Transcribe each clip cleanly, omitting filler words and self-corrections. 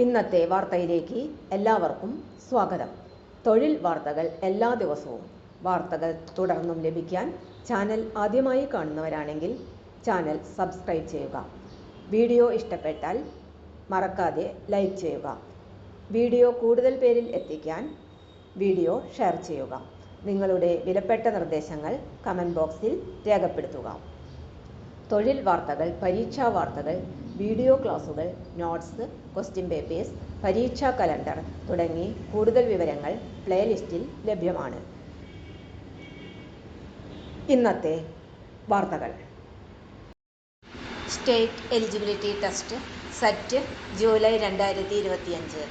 ഇന്നത്തെ വാർത്തയിലേക്ക് എല്ലാവർക്കും സ്വാഗതം. തൊഴിൽ വാർത്തകൾ എല്ലാ ദിവസവും വാർത്തകൾ തുടർന്നും ലഭിക്കാൻ ചാനൽ ആദ്യമായി കാണുന്നവരാണെങ്കിൽ ചാനൽ സബ്സ്ക്രൈബ് ചെയ്യുക. വീഡിയോ ഇഷ്ടപ്പെട്ടാൽ മറക്കാതെ ലൈക്ക് ചെയ്യുക. വീഡിയോ കൂടുതൽ പേരിൽ എത്തിക്കാൻ വീഡിയോ ഷെയർ ചെയ്യുക. നിങ്ങളുടെ വിലപ്പെട്ട നിർദ്ദേശങ്ങൾ കമൻറ്റ് ബോക്സിൽ രേഖപ്പെടുത്തുക. തൊഴിൽ വാർത്തകൾ, പരീക്ഷാ വാർത്തകൾ, വീഡിയോ ക്ലാസുകൾ, നോട്ട്സ്, ക്വസ്റ്റ്യൻ പേപ്പേഴ്സ്, പരീക്ഷാ കലണ്ടർ തുടങ്ങി കൂടുതൽ വിവരങ്ങൾ പ്ലേലിസ്റ്റിൽ ലഭ്യമാണ്. ഇന്നത്തെ വാർത്തകൾ. State eligibility test SET July 2025.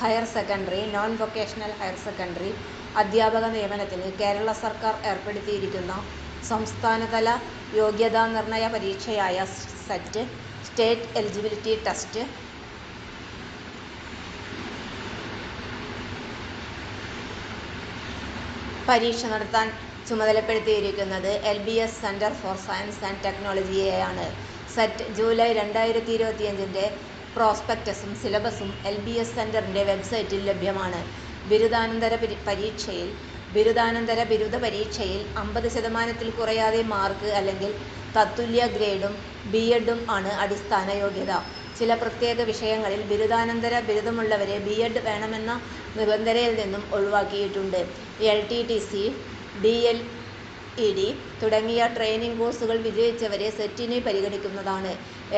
Higher secondary, non vocational higher secondary അധ്യാപക നിയമനത്തിന് കേരള സർക്കാർ ഏർപ്പെടുത്തിയിരിക്കുന്ന സംസ്ഥാനതല യോഗ്യതാ നിർണയ പരീക്ഷയായ സെറ്റ് സ്റ്റേറ്റ് എലിജിബിലിറ്റി ടെസ്റ്റ് പരീക്ഷ നടത്താൻ ചുമതലപ്പെടുത്തിയിരിക്കുന്നത് LBS centre for science and ടെക്നോളജിയെയാണ്. സെറ്റ് ജൂലൈ 2025 പ്രോസ്പെക്ടസും സിലബസും LBS സെന്ററിന്റെ വെബ്സൈറ്റിൽ ലഭ്യമാണ്. ബിരുദാനന്തര ബിരുദ പരീക്ഷയിൽ 50% കുറയാതെ മാർക്ക് അല്ലെങ്കിൽ തത്തുല്യ ഗ്രേഡും B.Ed ആണ് അടിസ്ഥാന യോഗ്യത. ചില പ്രത്യേക വിഷയങ്ങളിൽ ബിരുദാനന്തര ബിരുദമുള്ളവരെ B.Ed വേണമെന്ന നിബന്ധനയിൽ നിന്നും ഒഴിവാക്കിയിട്ടുണ്ട്. LTTC, DLED തുടങ്ങിയ ട്രെയിനിങ് കോഴ്സുകൾ വിജയിച്ചവരെ സെറ്റിനെ പരിഗണിക്കുന്നതാണ്.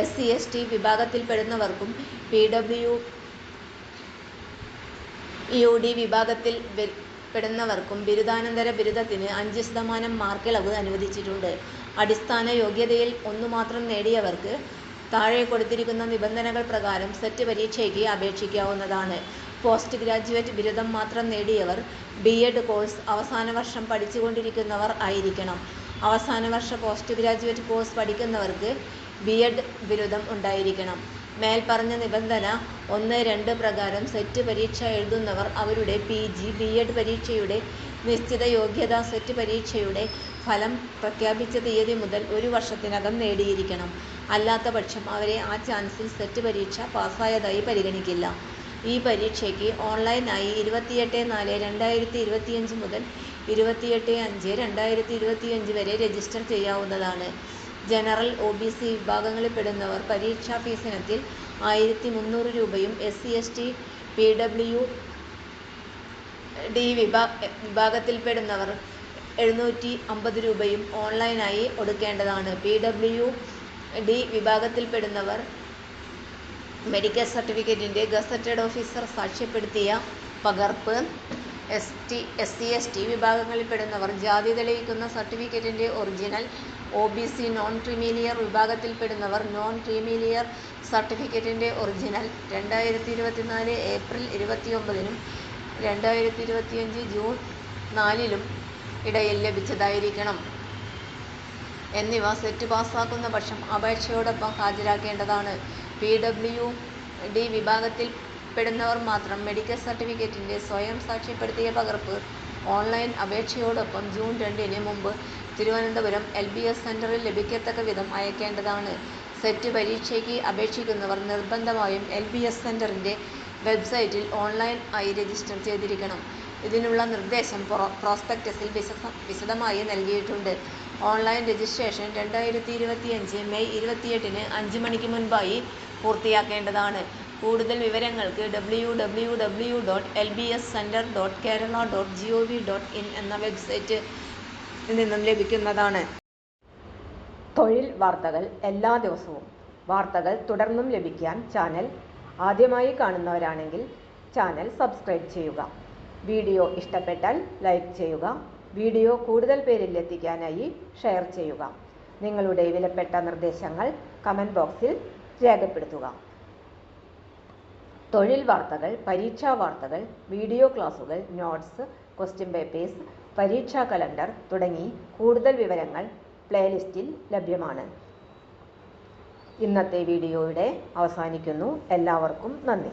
SC/ST വിഭാഗത്തിൽപ്പെടുന്നവർക്കും PWD വിഭാഗത്തിൽ പെടുന്നവർക്കും ബിരുദാനന്തര ബിരുദത്തിന് 5% മാർക്കിളവ് അനുവദിച്ചിട്ടുണ്ട്. അടിസ്ഥാന യോഗ്യതയിൽ 1 മാത്രം നേടിയവർക്ക് താഴെ കൊടുത്തിരിക്കുന്ന നിബന്ധനകൾ പ്രകാരം സെറ്റ് പരീക്ഷയ്ക്ക് അപേക്ഷിക്കാവുന്നതാണ്. പോസ്റ്റ് ഗ്രാജുവേറ്റ് ബിരുദം മാത്രം നേടിയവർ B.Ed കോഴ്സ് അവസാന വർഷം പഠിച്ചുകൊണ്ടിരിക്കുന്നവർ ആയിരിക്കണം. അവസാന വർഷ പോസ്റ്റ് ഗ്രാജുവേറ്റ് കോഴ്സ് പഠിക്കുന്നവർക്ക് B.Ed ബിരുദം ഉണ്ടായിരിക്കണം. മേൽപ്പറഞ്ഞ നിബന്ധന 1-2 പ്രകാരം സെറ്റ് പരീക്ഷ എഴുതുന്നവർ അവരുടെ PG, B.Ed പരീക്ഷയുടെ നിശ്ചിത യോഗ്യത സെറ്റ് പരീക്ഷയുടെ ഫലം പ്രഖ്യാപിച്ച തീയതി മുതൽ 1 വർഷത്തിനകം നേടിയിരിക്കണം. അല്ലാത്ത പക്ഷം അവരെ ആ ചാൻസിൽ സെറ്റ് പരീക്ഷ പാസ്സായതായി പരിഗണിക്കില്ല. ഈ പരീക്ഷയ്ക്ക് ഓൺലൈനായി 28/4/2025 മുതൽ 28/5/2025 വരെ രജിസ്റ്റർ ചെയ്യാവുന്നതാണ്. ജനറൽ, OBC വിഭാഗങ്ങളിൽപ്പെടുന്നവർ പരീക്ഷാ ഫീസിനത്തിൽ 1300 രൂപയും SC/ST, PWD വിഭാഗത്തിൽപ്പെടുന്നവർ 750 രൂപയും ഓൺലൈനായി ഒടുക്കേണ്ടതാണ്. PWD വിഭാഗത്തിൽപ്പെടുന്നവർ മെഡിക്കൽ സർട്ടിഫിക്കറ്റിന്റെ ഗസറ്റഡ് ഓഫീസർ സാക്ഷ്യപ്പെടുത്തിയ പകർപ്പ്, SC/ST വിഭാഗങ്ങളിൽപ്പെടുന്നവർ ജാതി തെളിയിക്കുന്ന സർട്ടിഫിക്കറ്റിന്റെ ഒറിജിനൽ, OBC നോൺ ക്രീമിലിയർ വിഭാഗത്തിൽപ്പെടുന്നവർ നോൺ ക്രീമിലിയർ സർട്ടിഫിക്കറ്റിന്റെ ഒറിജിനൽ 2024 ഏപ്രിൽ 29-നും 2025 ജൂൺ 4-നും ഇടയിൽ ലഭിച്ചതായിരിക്കണം എന്നിവ സെറ്റ് പാസ്സാക്കുന്ന പക്ഷം അപേക്ഷയോടൊപ്പം ഹാജരാക്കേണ്ടതാണ്. PWD വിഭാഗത്തിൽപ്പെടുന്നവർ മാത്രം മെഡിക്കൽ സർട്ടിഫിക്കറ്റിന്റെ സ്വയം സാക്ഷ്യപ്പെടുത്തിയ പകർപ്പ് ഓൺലൈൻ അപേക്ഷയോടൊപ്പം ജൂൺ 2-ന് മുമ്പ് തിരുവനന്തപുരം LBS സെന്ററിൽ ലഭിക്കത്തക്ക വിധം അയക്കേണ്ടതാണ്. സെറ്റ് പരീക്ഷയ്ക്ക് അപേക്ഷിക്കുന്നവർ നിർബന്ധമായും LBS സെന്ററിന്റെ വെബ്സൈറ്റിൽ ഓൺലൈൻ ആയി രജിസ്റ്റർ ചെയ്തിരിക്കണം. ഇതിനുള്ള നിർദ്ദേശം പ്രോസ്പെക്ടസിൽ വിശദമായി നൽകിയിട്ടുണ്ട്. ഓൺലൈൻ രജിസ്ട്രേഷൻ 2025 മെയ് 28-ന് 5 മണിക്ക് മുൻപായി പൂർത്തിയാക്കേണ്ടതാണ്. കൂടുതൽ വിവരങ്ങൾക്ക് www.lbscenter.kerala.gov.in എന്ന വെബ്സൈറ്റ് നിന്നും ലഭിക്കുന്നതാണ്. തൊഴിൽ വാർത്തകൾ എല്ലാ ദിവസവും വാർത്തകൾ തുടർന്നും ലഭിക്കാൻ ചാനൽ ആദ്യമായി കാണുന്നവരാണെങ്കിൽ ചാനൽ സബ്സ്ക്രൈബ് ചെയ്യുക. വീഡിയോ ഇഷ്ടപ്പെട്ടാൽ ലൈക്ക് ചെയ്യുക. വീഡിയോ കൂടുതൽ പേരിൽ എത്തിക്കാനായി ഷെയർ ചെയ്യുക. നിങ്ങളുടെ വിലപ്പെട്ട നിർദ്ദേശങ്ങൾ കമൻറ്റ് ബോക്സിൽ രേഖപ്പെടുത്തുക. തൊഴിൽ വാർത്തകൾ, പരീക്ഷാ വാർത്തകൾ, വീഡിയോ ക്ലാസുകൾ, നോട്ട്സ്, ക്വസ്റ്റ്യൻ പേപ്പേഴ്സ്, പരീക്ഷാ കലണ്ടർ തുടങ്ങി കൂടുതൽ വിവരങ്ങൾ പ്ലേലിസ്റ്റിൽ ലഭ്യമാണ്. ഇന്നത്തെ വീഡിയോയുടെ അവസാനിക്കുന്നു. എല്ലാവർക്കും നന്ദി.